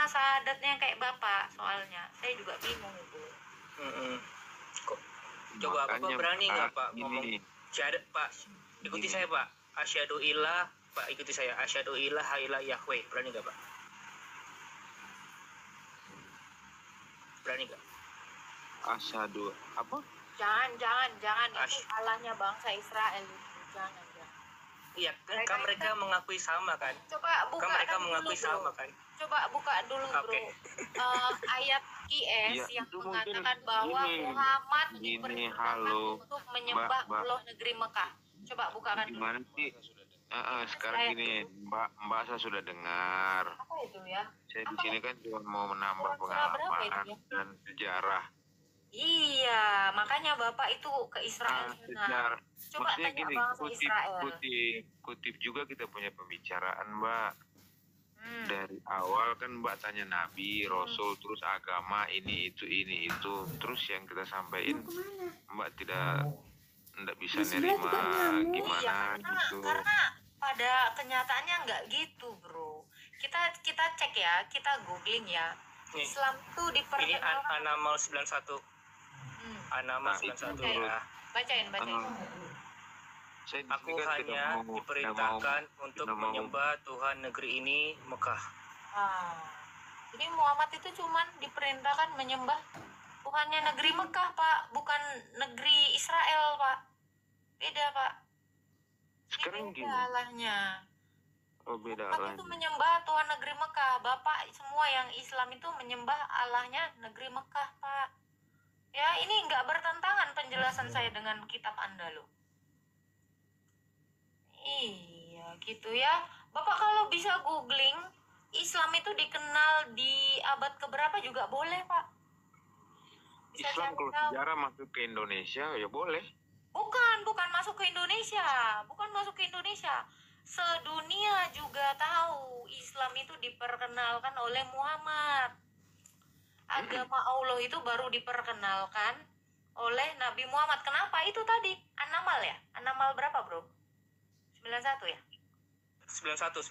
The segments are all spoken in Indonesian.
syahadatnya kayak Bapak, soalnya saya juga bingung itu. Kok coba Bapak berani nggak Pak ngomong syahadat Pak? Ikuti saya Pak. Asyhadu illah, Pak ikuti saya. Asyhadu ilaha illa Yahweh. Berani nggak Pak? Berani nggak? Asyhadu apa? Jangan itu Allahnya bangsa Israel. Jangan. Iya, kan mereka mengakui sama kan? Coba buka kan mereka dulu, mengakui sama kan? Coba buka dulu bro. Ayat QS yang mengatakan bahwa Muhammad diperintahkan untuk menyembah Allah negeri Mekah. Coba bukakan dulu. Gimana sih? Sekarang gini, Mbak saya sudah dengar. Apa itu ya? Saya di sini kan cuma mau menambah pengalaman dan sejarah. Iya, makanya Bapak itu ke Israel sana. Coba maksudnya tanya gini, bangsa Israel. kutip juga kita punya pembicaraan Mbak. Dari awal kan Mbak tanya Nabi, Rasul, terus agama ini itu. Terus yang kita sampaikan Mbak tidak bisa nerima gimana gitu. Karena pada kenyataannya nggak gitu bro. Kita cek ya, kita googling ya. Islam itu diperkenalkan. Ini Anamal 91. Anamal 91 ya. Bacain. Aku hanya diperintahkan untuk menyembah Tuhan negeri ini, Mekah. Jadi Muhammad itu cuman diperintahkan menyembah Tuhannya negeri Mekah, Pak, bukan negeri Israel, Pak. Beda, Pak. Sekarang beda Allahnya. Beda Muhammad itu menyembah Tuhan negeri Mekah. Bapak semua yang Islam itu menyembah Allahnya negeri Mekah, Pak. Ya, ini nggak bertentangan penjelasan saya dengan kitab Anda loh. Iya, gitu ya. Bapak kalau bisa googling, Islam itu dikenal di abad keberapa juga boleh, Pak. Bisa Islam kalau sejarah masuk ke Indonesia, ya boleh. Bukan masuk ke Indonesia. Bukan masuk ke Indonesia. Sedunia juga tahu Islam itu diperkenalkan oleh Muhammad. Agama Allah itu baru diperkenalkan oleh Nabi Muhammad. Kenapa? Itu tadi An-Naml ya? An-Naml berapa, Bro? 91 ya? 91.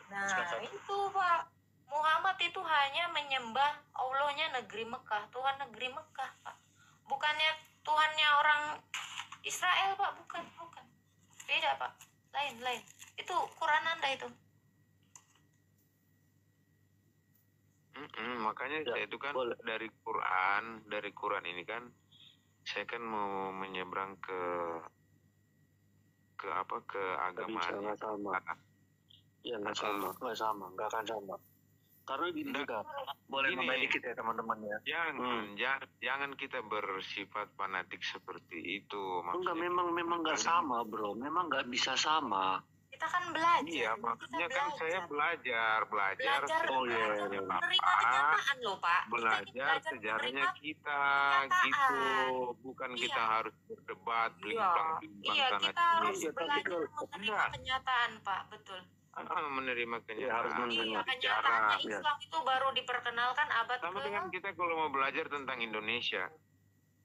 Nah, 91. Itu Pak. Muhammad itu hanya menyembah Allahnya negeri Mekah, Tuhan negeri Mekah, Pak. Bukannya Tuhannya orang Israel, Pak, bukan. Beda, Pak. Lain. Itu Quran Anda itu. Makanya saya itu kan dari Quran ini kan saya kan mau menyeberang ke agama nggak sama. Ya nggak sama, nggak akan sama. Karena gini juga boleh nambahin dikit ya teman-teman ya. Jangan kita bersifat fanatik seperti itu. Enggak, memang nggak sama bro, memang nggak bisa sama. Kita kan belajar. Iya, maksudnya kan saya belajar. Oh iya. Menerima kenyataan loh, Pak. Belajar sejarahnya kita gitu. Bukan kita harus berdebat, bimbang kita harus belajar menerima kenyataan, Pak. Betul. Menerima kenyataan. Kenyataannya Islam itu baru diperkenalkan abad sama dengan kita kalau mau belajar tentang Indonesia.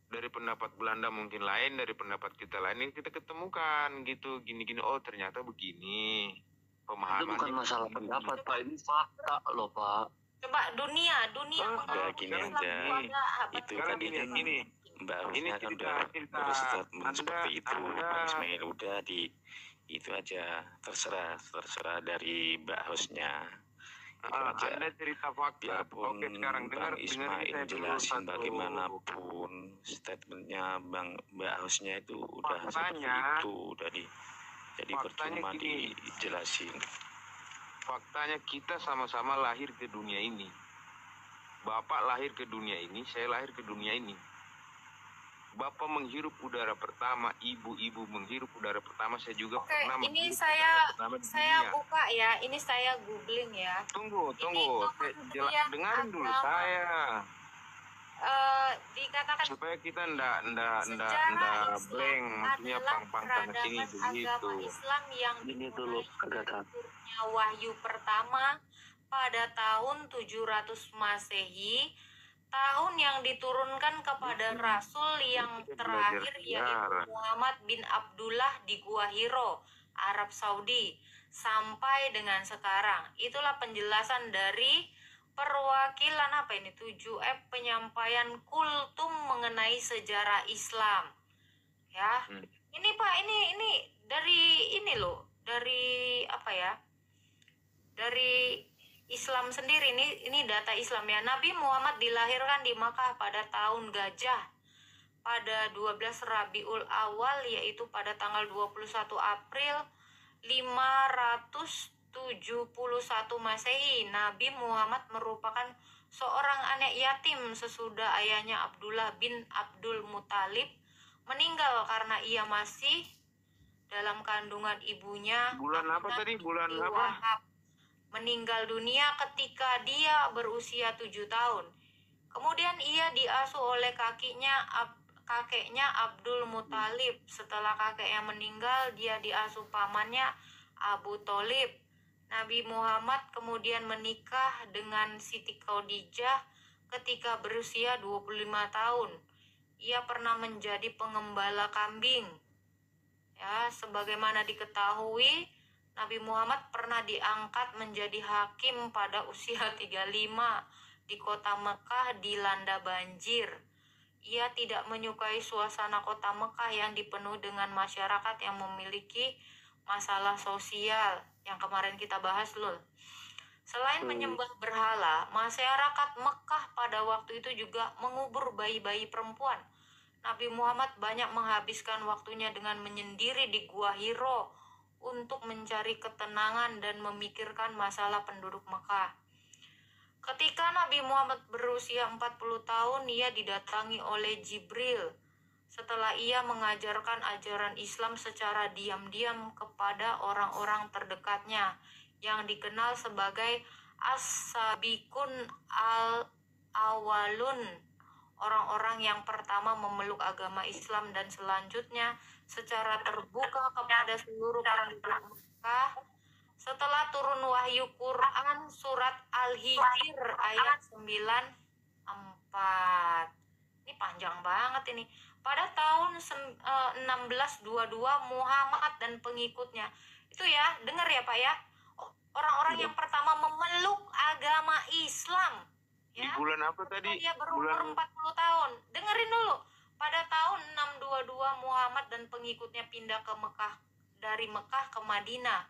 Dari pendapat Belanda mungkin lain, dari pendapat kita lain, ini kita ketemukan gitu, gini-gini, oh ternyata begini pemahaman. Itu bukan masalah pendapat, Pak, ini fakta loh, Pak. Coba dunia gini aja, itu kan gini, Mbak Husnya kan udah berstatement seperti itu, Bang Ismail udah itu aja, terserah dari Mbak Husnya. Anda cerita fakta. Oke, sekarang Bang Ismail jelasin bagaimanapun statementnya Mbak Husnya itu udah seperti itu, jadi percuma dijelasin. Faktanya kita sama-sama lahir ke dunia ini. Bapak lahir ke dunia ini, saya lahir ke dunia ini. Bapak menghirup udara pertama, ibu menghirup udara pertama, saya juga pernah. Ini saya buka ya, ini saya googling ya. Tunggu, dengarin dulu saya. Dikatakan supaya kita ndak blank, maksudnya pang sana sini begitu. Agama Islam yang ini dulu turunnya wahyu pertama pada tahun 700 Masehi. Tahun yang diturunkan kepada Rasul yang terakhir yaitu Muhammad bin Abdullah di Gua Hiro, Arab Saudi, sampai dengan sekarang. Itulah penjelasan dari perwakilan apa ini 7F penyampaian kultum mengenai sejarah Islam. Ya. Ini Pak, ini dari ini loh, dari apa ya? Dari Islam sendiri, ini data Islam ya. Nabi Muhammad dilahirkan di Makkah pada tahun Gajah pada 12 Rabiul Awal, yaitu pada tanggal 21 April 571 Masehi. Nabi Muhammad merupakan seorang anak yatim sesudah ayahnya Abdullah bin Abdul Muthalib meninggal karena ia masih dalam kandungan ibunya. Bulan apa tadi? Bulan apa? Meninggal dunia ketika dia berusia 7 tahun. Kemudian ia diasuh oleh kakeknya Abdul Muthalib. Setelah kakeknya meninggal, dia diasuh pamannya Abu Thalib. Nabi Muhammad kemudian menikah dengan Siti Khadijah ketika berusia 25 tahun. Ia pernah menjadi pengembala kambing. Ya, sebagaimana diketahui, Nabi Muhammad pernah diangkat menjadi hakim pada usia 35 di kota Mekah dilanda banjir. Ia tidak menyukai suasana kota Mekah yang dipenuhi dengan masyarakat yang memiliki masalah sosial yang kemarin kita bahas loh. Selain menyembah berhala, masyarakat Mekah pada waktu itu juga mengubur bayi-bayi perempuan. Nabi Muhammad banyak menghabiskan waktunya dengan menyendiri di Gua Hiro untuk mencari ketenangan dan memikirkan masalah penduduk Mekah. Ketika Nabi Muhammad berusia 40 tahun, ia didatangi oleh Jibril. Setelah ia mengajarkan ajaran Islam secara diam-diam kepada orang-orang terdekatnya yang dikenal sebagai As-Sabiqun Al-Awwalun, orang-orang yang pertama memeluk agama Islam dan selanjutnya secara terbuka kepada seluruh penduduk Mekah. Setelah turun wahyu Quran surat Al-Hijr ayat 94. Ini panjang banget ini. Pada tahun 1622 Muhammad dan pengikutnya. Itu ya, dengar ya Pak ya. Orang-orang yang pertama memeluk agama Islam. Ya. Di bulan apa tadi? Dia berumur 40 tahun. Dengerin dulu. Pada tahun 622 Muhammad dan pengikutnya pindah ke Mekah, dari Mekah ke Madinah.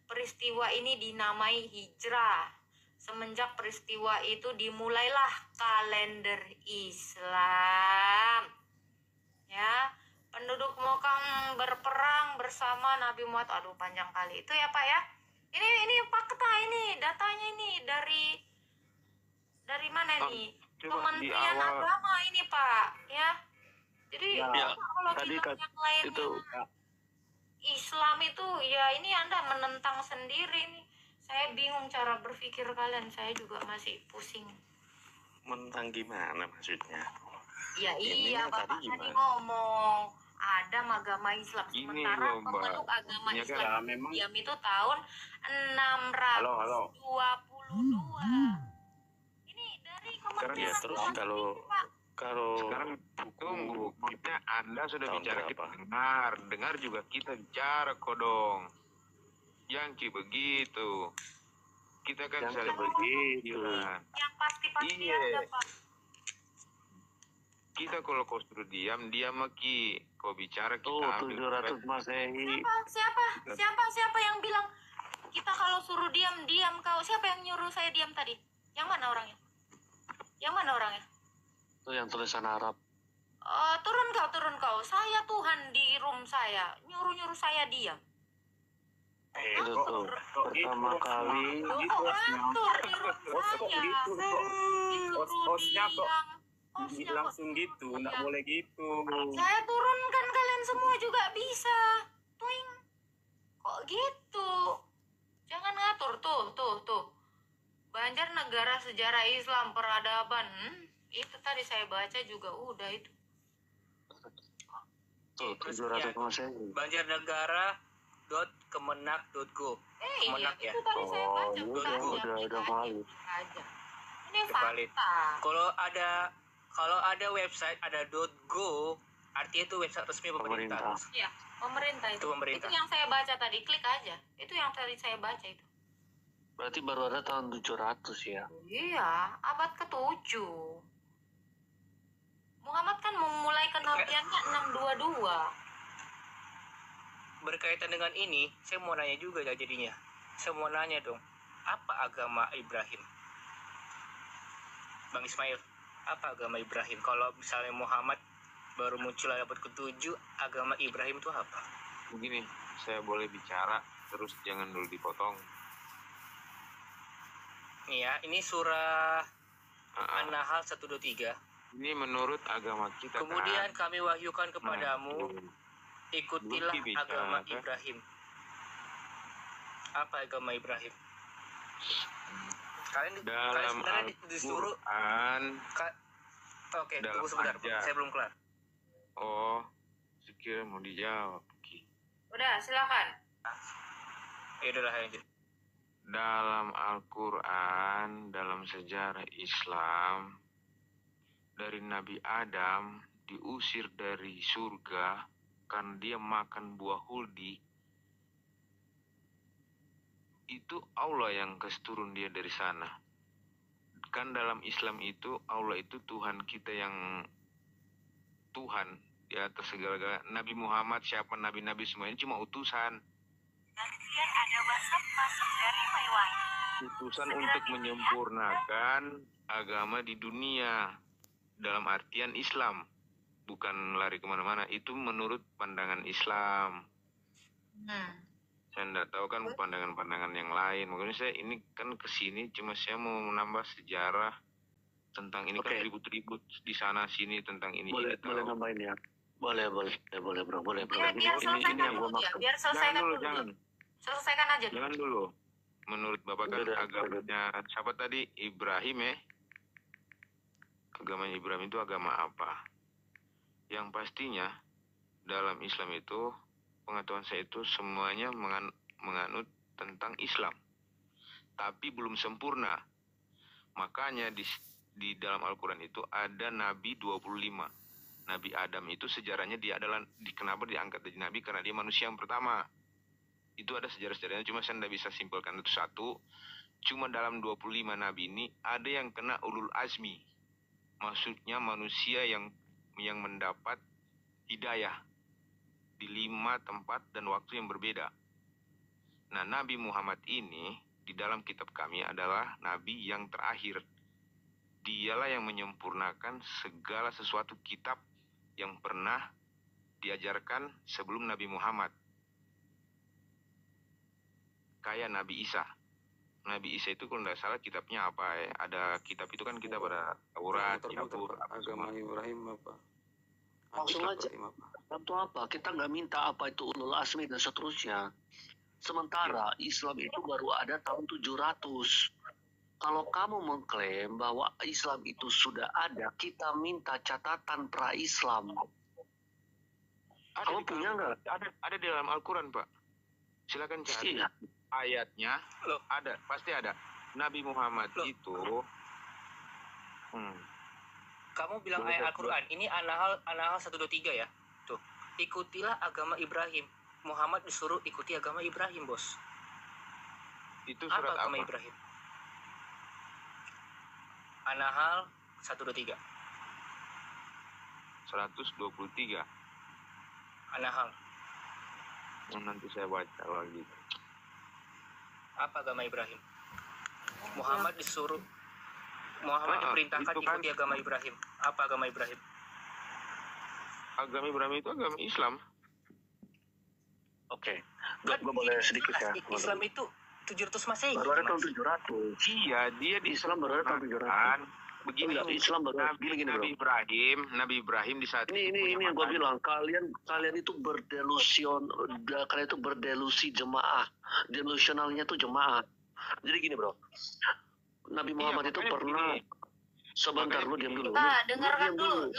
Peristiwa ini dinamai hijrah. Semenjak peristiwa itu dimulailah kalender Islam. Ya, penduduk Mekah berperang bersama Nabi Muhammad. Aduh, panjang kali itu ya Pak ya. Ini fakta ini, datanya ini dari mana nih? Kementerian Agama ini Pak, ya. Jadi kalau bilang yang lainnya itu Islam itu ya ini Anda menentang sendiri nih. Saya bingung cara berpikir kalian, saya juga masih pusing. Menentang gimana maksudnya? Ya iya, Bapak tadi ngomong ada agama Islam, sementara pemeluk agama Islam diam itu tahun 622. Ini dari Kementerian ya, terus kalau sekarang tunggu, maksudnya Anda sudah bicara, kita dengar juga kita bicara kodong. Yang begitu. Kita kan saling begitu. Yang pasti ada Pak. Kita kalau kau suruh diam maki. Kau bicara kita 700 Masehi. Siapa yang bilang kita kalau suruh diam kau? Siapa yang nyuruh saya diam tadi? Yang mana orangnya? Itu yang tulisan Arab. Turun kau. Saya Tuhan di room saya. Nyuruh saya diam. Itu tuh pertama kali. Atur di room saya. Hostnya kok langsung gitu, nggak boleh gitu. Saya turunkan, kalian semua juga bisa. Tuing. Kok gitu? Jangan ngatur tuh. Banjarnegara Sejarah Islam Peradaban. Itu tadi saya baca juga udah itu. Tuh 700 Masehi. Banjarnegara.kemenak.go. Iya, itu tadi saya baca. Udah valid. Ini fakta. Kalau ada website ada .go, artinya itu website resmi pemerintah. Iya, pemerintah itu. Itu pemerintah. Itu yang saya baca tadi, klik aja. Itu yang tadi saya baca itu. Berarti baru ada tahun 700 ya? Iya, abad ke-7. Muhammad kan memulai kenabiannya 622. Berkaitan dengan ini, saya mau nanya juga ya jadinya. Saya mau nanya dong, apa agama Ibrahim? Bang Ismail, apa agama Ibrahim? Kalau misalnya Muhammad baru muncul abad ke-7, agama Ibrahim itu apa? Begini, saya boleh bicara, terus jangan dulu dipotong. Nih ya, ini surah An-Nahl 123. Ini menurut agama kita. Kemudian kan? kami wahyukan kepadamu, ikutilah agama Ibrahim. Apa agama Ibrahim? Kalian sebenarnya disuruh. Oke, tunggu sebentar, saya belum kelar. Oh, sekiranya mau dijawab. Udah, silakan. Ya udahlah, lanjut. Dalam Al-Quran, dalam sejarah Islam, dari Nabi Adam diusir dari surga karena dia makan buah huldi. Itu Allah yang kasih turun dia dari sana. Kan dalam Islam itu Allah itu Tuhan kita yang Tuhan di atas segala-galanya. Nabi Muhammad, siapa nabi-nabi semuanya cuma utusan. Kemudian ada WhatsApp masuk dari Maiwan. Utusan untuk menyempurnakan agama di dunia dalam artian Islam, bukan lari kemana-mana. Itu menurut pandangan Islam. Saya tidak tahu kan pandangan-pandangan yang lain. Makanya saya ini kan kesini cuma saya mau menambah sejarah tentang ini. Kan ribut-ribut di sana sini tentang ini. Boleh nambahin ya. Boleh bro, boleh bro. Biar selesaikan dulu ya, biar selesaikan dulu. Selesaikan aja dulu. Jangan dulu. Menurut Bapak kan agamanya siapa tadi? Ibrahim ya. Agama Ibrahim itu agama apa? Yang pastinya dalam Islam itu, pengetahuan saya itu semuanya menganut tentang Islam. Tapi belum sempurna. Makanya di dalam Al-Quran itu ada Nabi 25. Nabi Adam itu sejarahnya dia adalah, kenapa diangkat jadi Nabi? Karena dia manusia yang pertama. Itu ada sejarah-sejarahnya, cuma saya tidak bisa simpulkan itu satu. Cuma dalam 25 Nabi ini ada yang kena ulul azmi. Maksudnya manusia yang mendapat hidayah di 5 tempat dan waktu yang berbeda. Nah, Nabi Muhammad ini di dalam kitab kami adalah Nabi yang terakhir. Dialah yang menyempurnakan segala sesuatu kitab yang pernah diajarkan sebelum Nabi Muhammad. Kayak Nabi Isa. Nabi Isa itu kalau tidak salah kitabnya apa ya? Ada kitab itu kan kitab ada Taurat, Zabur, agama Ibrahim apa? Langsung aja. Tentu apa? Kita nggak minta apa itu ulul azmi dan seterusnya. Sementara Islam itu baru ada tahun 700. Kalau kamu mengklaim bahwa Islam itu sudah ada, kita minta catatan pra-Islam. Kamu punya nggak? Ada di dalam Al-Quran, Pak. Silakan cari. Ayatnya ada, pasti ada. Nabi Muhammad itu kamu bilang ayat Al-Quran, ini An-Nahl 123 ya. Tuh, ikutilah agama Ibrahim. Muhammad disuruh ikuti agama Ibrahim, Bos. Itu surat apa agama apa? Ibrahim? An-Nahl 123. 123. An-Nahl. Nanti saya baca lagi. Apa agama Ibrahim? Muhammad diperintahkan kan, ikuti agama Ibrahim. Apa agama Ibrahim? Agama Ibrahim itu agama Islam. Oke. Gue boleh sedikit ya. Islam itu 700 Masehi. Baru ada tahun 700. Iya, dia di Islam baru ada tahun 700. Begini, Islam baru gini Nabi Ibrahim di saat ini yang gue bilang, kalian itu kalian itu berdelusi jemaah, delusionalnya tuh jemaah. Jadi gini bro, Nabi Muhammad itu pernah sebentar, lu diam dulu. Kita dengarkan dulu,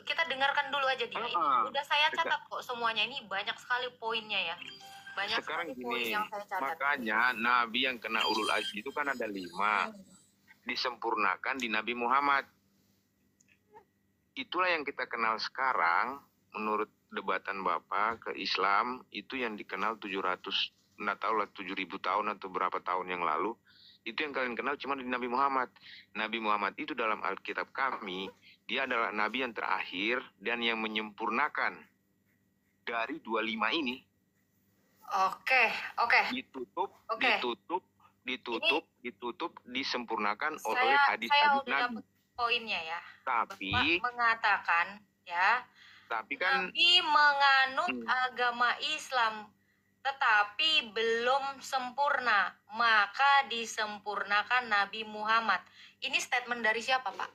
kita dengarkan dulu aja dia. Ini udah saya catat kok semuanya, ini banyak sekali poinnya ya. Banyak sekarang sekali poin gini, yang saya catat. makanya Nabi yang kena ulul azmi itu kan ada 5. Disempurnakan di Nabi Muhammad. Itulah yang kita kenal sekarang menurut debatan Bapak ke Islam itu yang dikenal 700 nggak tahu lah 7.000 tahun atau berapa tahun yang lalu, itu yang kalian kenal cuma di Nabi Muhammad. Nabi Muhammad itu dalam Alkitab kami, dia adalah Nabi yang terakhir dan yang menyempurnakan dari 25 ini. Oke. Ditutup, disempurnakan oleh Saya hadis-hadis udah Nabi. dapat poinnya ya. Tapi Bapak mengatakan ya, kan Nabi menganut agama Islam, tetapi belum sempurna, maka disempurnakan Nabi Muhammad. Ini statement dari siapa, Pak?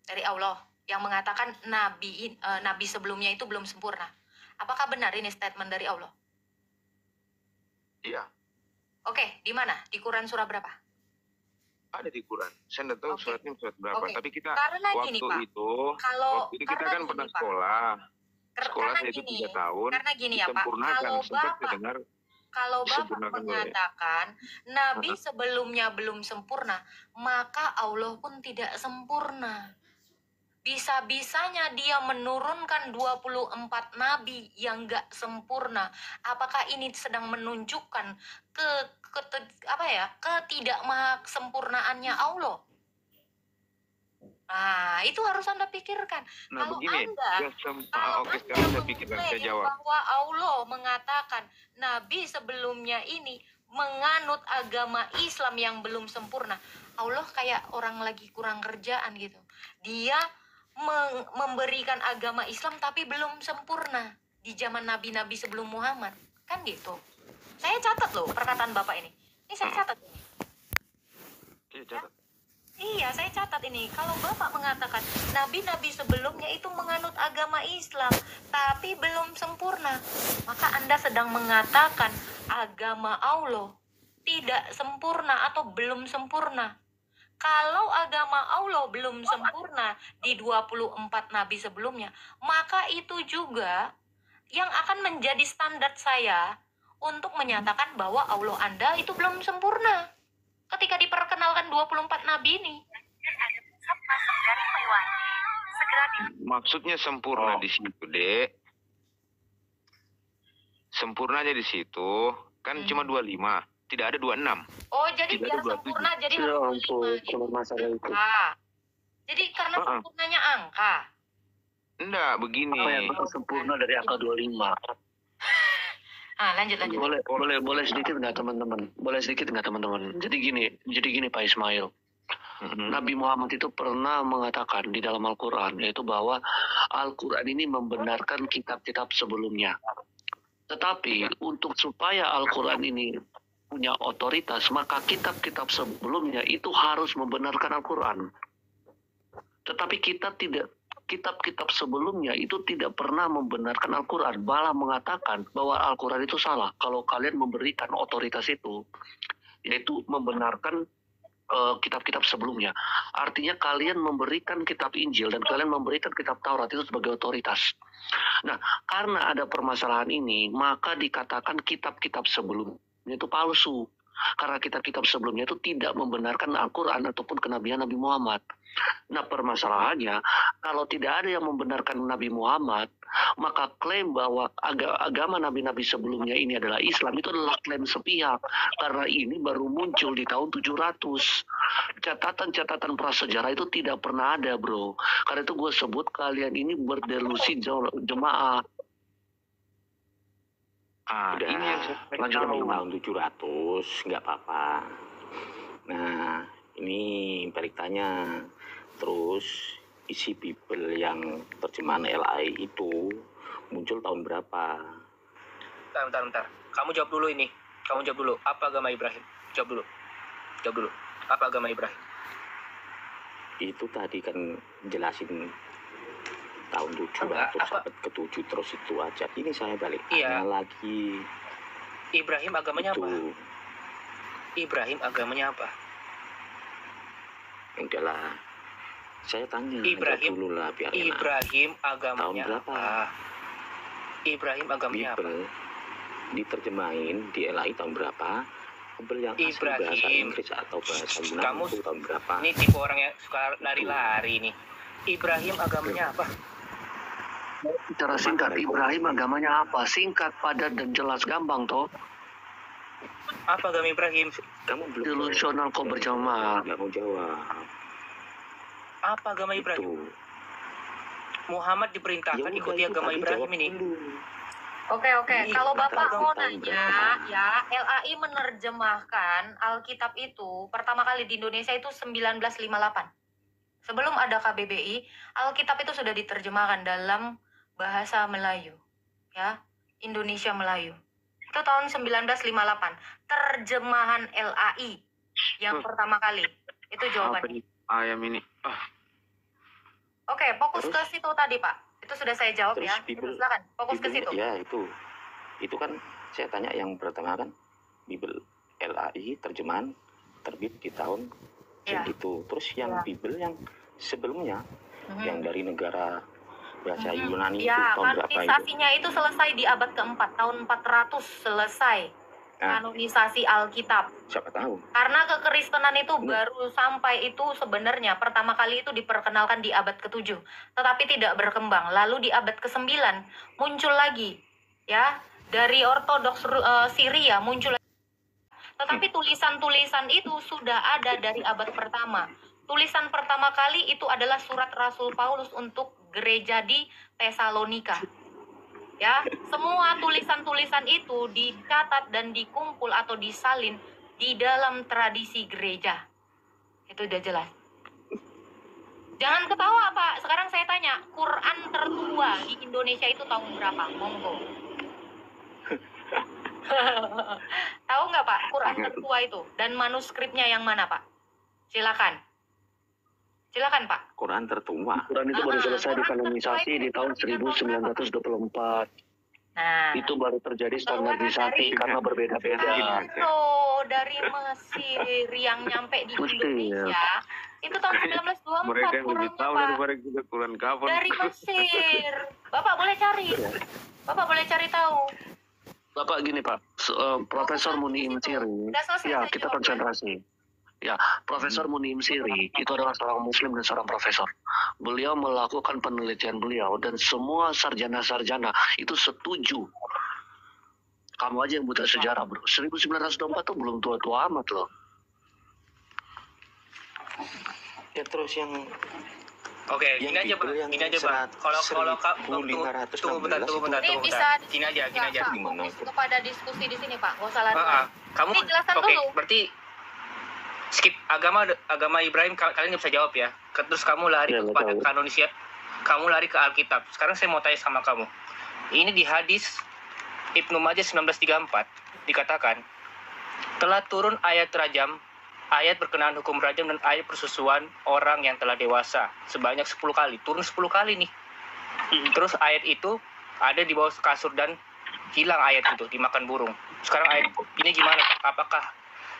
Dari Allah yang mengatakan Nabi sebelumnya itu belum sempurna. Apakah benar ini statement dari Allah? iya, Oke, di mana? Di Quran surah berapa? ada di Quran. Saya nggak tahu Oke. suratnya surat berapa, Oke. tapi kita Karena waktu gini, Pak. itu kita Karena kan gini, pernah Pak. sekolah Karena saya itu gini, 3 tahun karena gini ya, Pak. disempurnakan. Sempat saya dengar Kalau Bapak disempurnakan oleh- mengatakan Nabi sebelumnya belum sempurna, maka Allah pun tidak sempurna. Bisa-bisanya dia menurunkan 24 nabi yang gak sempurna. Apakah ini sedang menunjukkan ketidakmaksempurnaannya Allah? Nah, itu harus Anda pikirkan. Nah, Kalau begini. Anda Oke, sekarang saya pikirkan, saya mengklaim jawab. bahwa Allah mengatakan Nabi sebelumnya ini menganut agama Islam yang belum sempurna, Allah kayak orang lagi kurang kerjaan gitu. Dia memberikan agama Islam tapi belum sempurna di zaman nabi-nabi sebelum Muhammad, kan gitu. Saya catat loh perkataan Bapak ini. Ini saya catat ini. Iya, saya catat ini. Kalau Bapak mengatakan nabi-nabi sebelumnya itu menganut agama Islam, tapi belum sempurna, maka Anda sedang mengatakan agama Allah tidak sempurna atau belum sempurna. Kalau agama Allah belum sempurna di 24 nabi sebelumnya, maka itu juga yang akan menjadi standar saya untuk menyatakan bahwa Allah Anda itu belum sempurna ketika diperkenalkan 24 nabi ini. Maksudnya sempurna di situ, Dek. Sempurnanya di situ kan cuma 25, tidak ada 26. Oh, jadi Tidak biar ada 27. sempurna jadi Ya harus ampun, 25 cuma masalah itu. angka. Jadi karena sempurnanya angka. Enggak, begini. Apa yang lebih sempurna dari angka 25? Lanjut. Boleh sedikit nggak teman-teman? Jadi gini Pak Ismail. Nabi Muhammad itu pernah mengatakan di dalam Al-Quran, yaitu bahwa Al-Quran ini membenarkan kitab-kitab sebelumnya. Tetapi untuk supaya Al-Quran ini punya otoritas, maka kitab-kitab sebelumnya itu harus membenarkan Al-Quran. Tetapi kitab-kitab sebelumnya itu tidak pernah membenarkan Al-Quran, malah mengatakan bahwa Al-Quran itu salah. Kalau kalian memberikan otoritas itu, yaitu membenarkan kitab-kitab sebelumnya. Artinya kalian memberikan kitab Injil dan kalian memberikan kitab Taurat itu sebagai otoritas. Nah, karena ada permasalahan ini, maka dikatakan kitab-kitab sebelumnya itu palsu. Karena kitab-kitab sebelumnya itu tidak membenarkan Al-Quran ataupun kenabian Nabi Muhammad. Nah, permasalahannya, kalau tidak ada yang membenarkan Nabi Muhammad, maka klaim bahwa agama nabi-nabi sebelumnya ini adalah Islam, itu adalah klaim sepihak. Karena ini baru muncul di tahun 700. Catatan-catatan prasejarah itu tidak pernah ada, bro. Karena itu gue sebut kalian ini berdelusi jemaah. Udah, Ini yang saya lanjut tahu. tahun 700, nggak apa-apa. Nah, ini balik tanya. Terus, isi Bible yang terjemahan LAI itu muncul tahun berapa? Bentar. Kamu jawab dulu ini. Kamu jawab dulu. Apa agama Ibrahim? Jawab dulu. Apa agama Ibrahim? Itu tadi kan jelasin tahun 700 abad ke-7 terus itu aja. Ini saya balik tanya lagi. Ibrahim agamanya itu. apa? Ibrahim agamanya apa? Udahlah. Saya tanya Ibrahim dulu lah biar enak. Ibrahim Tahun agamanya berapa? apa? Ibrahim agamanya apa? Bible diterjemahin di LAI tahun berapa? Bible yang asli bahasa Inggris atau bahasa Yunani Kamu itu tahun berapa? Ini tipe orang yang suka lari-lari nih. Ibrahim agamanya apa? Secara singkat, Ibrahim agamanya apa? Singkat, padat, dan jelas, gampang toh. Apa agama Ibrahim? Kamu belum Delusional kok berjamaah. nggak mau jawab. Apa agama Ibrahim? Itu. Muhammad diperintahkan Ya ikuti udah, agama tadi Ibrahim jawab ini. dulu. Oke. Ih, Kalau kata Bapak mau gampang, nanya, berapa? ya LAI menerjemahkan Alkitab itu pertama kali di Indonesia itu 1958. Sebelum ada KBBI, Alkitab itu sudah diterjemahkan dalam bahasa Melayu, ya, Indonesia Melayu. Itu tahun 1958. Terjemahan LAI yang pertama kali. Itu Apa jawabannya. ini? Ayam ini. Oke, fokus Terus? ke situ tadi, Pak. Itu sudah saya jawab Terus ya. Bible- Silakan, fokus ke situ. Ya itu kan saya tanya yang pertama kan Bible LAI terjemahan terbit di tahun Ya. itu. Terus yang Ya. Bible yang sebelumnya Mhm. yang dari negara bahasa Mhm. Yunani itu Ya, tahun berapa itu? kanonisasinya itu selesai di abad keempat, tahun 400 selesai Nah, kanonisasi Alkitab. siapa tahu? Karena kekristenan itu baru sampai itu sebenarnya pertama kali itu diperkenalkan di abad ke-7, tetapi tidak berkembang. Lalu di abad ke-9 muncul lagi, ya, dari Ortodoks Syria muncul lagi. Tetapi tulisan-tulisan itu sudah ada dari abad pertama. Tulisan pertama kali itu adalah surat Rasul Paulus untuk gereja di Tesalonika. Ya, semua tulisan-tulisan itu dicatat dan dikumpul atau disalin di dalam tradisi gereja. Itu udah jelas. Jangan ketawa, Pak. Sekarang saya tanya, Quran tertua di Indonesia itu tahun berapa? Monggo. Tahu nggak, Pak, Quran tertua itu? Dan manuskripnya yang mana, Pak? Silakan. Silakan, Pak. Quran tertua. Quran itu baru selesai Quran dikanonisasi tertua di itu tahun tahun berapa, Pak? 1924. Nah, Itu baru terjadi standarisasi dari- karena berbeda-beda. Ayo, dari Mesir yang nyampe di Mesti, Indonesia itu tahun 1924 Mereka yang lebih Qurannya, tahu Pak. daripada kita Quran kapan. Dari Mesir. Bapak boleh cari. Bapak boleh cari tahu. Bapak gini Pak, Profesor Munim Siri, Udah selesai ya saya kita jawab. konsentrasi. Ya, Profesor Munim Siri itu adalah seorang Muslim dan seorang profesor. Beliau melakukan penelitian beliau dan semua sarjana-sarjana itu setuju. Kamu aja yang buta sejarah bro. 1924 tuh belum tua-tua amat loh. Ya terus yang Oke, Yang gini aja, Pak. Bible yang Gini aja, Pak. Kalau 1516 tunggu bentar. Ini bisa Gini aja. Pak, Gimana fokus itu? kepada diskusi di sini, Pak. Nggak usah lari. Kamu Ini jelaskan oke, dulu. berarti skip agama Ibrahim kalian nggak bisa jawab ya. Terus kamu lari Ya, nggak kepada tahu. kanonisasi. Kamu lari ke Alkitab. Sekarang saya mau tanya sama kamu. Ini di hadis Ibnu Majah 1934 dikatakan telah turun ayat rajam, ayat berkenaan hukum rajam dan ayat persusuan orang yang telah dewasa sebanyak 10 kali. Turun 10 kali nih. Terus ayat itu ada di bawah kasur dan hilang ayat itu dimakan burung. Sekarang ayat ini gimana? Apakah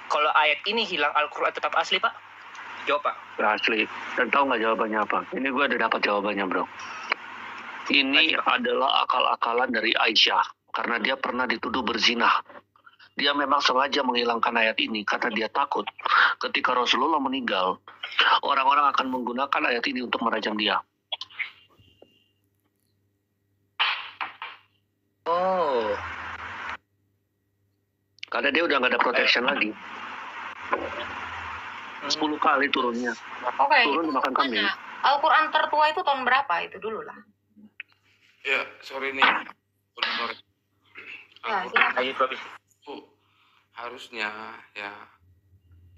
kalau ayat ini hilang Al-Quran tetap asli, Pak? Jawab, Pak. Asli. Dan tahu nggak jawabannya apa? Ini gue udah dapat jawabannya bro. Ini adalah akal-akalan dari Aisyah karena dia pernah dituduh berzina. Dia memang sengaja menghilangkan ayat ini karena dia takut ketika Rasulullah meninggal, orang-orang akan menggunakan ayat ini untuk merajam dia. Oh. Karena dia udah nggak ada protection lagi. 10 kali turunnya. Oke, Turun itu dimakan kambing. tanya. Al-Quran tertua itu tahun berapa? Itu dulu lah. Ya, sore nih. Sore. Ya, Al-Quran silakan. Ayat berapa? itu harusnya ya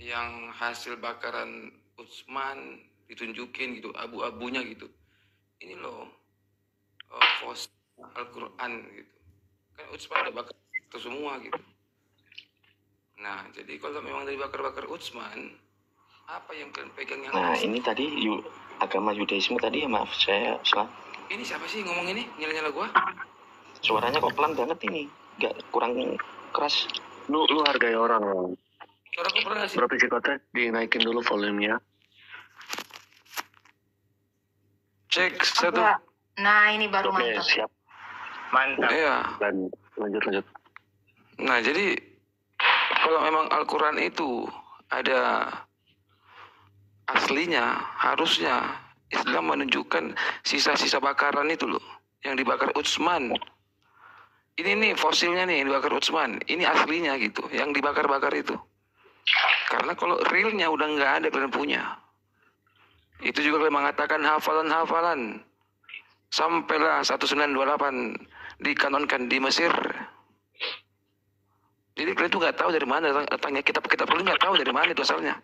yang hasil bakaran Utsman ditunjukin gitu, abu-abunya gitu. Ini loh, fos Al-Quran gitu. Kan Utsman udah bakar itu semua gitu. Nah, jadi kalau memang dari bakar-bakar Utsman, apa yang kalian pegang yang Nah asli? ini tadi agama Yudaisme tadi ya, maaf saya salah. Ini siapa sih ngomong ini? Nyala-nyala gua? Suaranya kok pelan banget ini, nggak kurang keras. Lu hargai orang loh. Suara aku pernah nggak sih? Bro psikotek dinaikin dulu volumenya. Cek satu. Ya. Nah, ini baru Oke, mantap. siap. Mantap. Iya. Dan lanjut. Nah, jadi kalau memang Al-Quran itu ada aslinya, harusnya Islam menunjukkan sisa-sisa bakaran itu loh. yang dibakar Utsman. Ini nih fosilnya nih yang dibakar Utsman. Ini aslinya gitu, yang dibakar-bakar itu. Karena kalau realnya udah nggak ada kalian punya. Itu juga kalian mengatakan hafalan-hafalan. Sampailah 1928 dikanonkan di Mesir. Jadi kalian tuh nggak tahu dari mana datangnya kitab-kitab, kalian nggak tahu dari mana itu asalnya.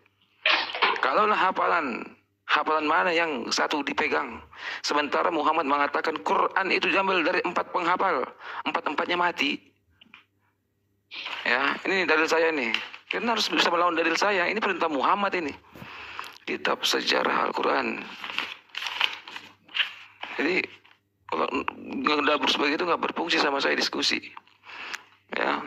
Kalau hafalan mana yang satu dipegang. Sementara Muhammad mengatakan Quran itu diambil dari 4 penghafal, 4-4-nya mati. Ya, ini dalil saya nih. Kalian harus bisa melawan dalil saya. Ini perintah Muhammad ini. Kitab sejarah Al-Quran. Jadi kalau nggak dapur sebagai itu nggak berfungsi sama saya diskusi. Ya,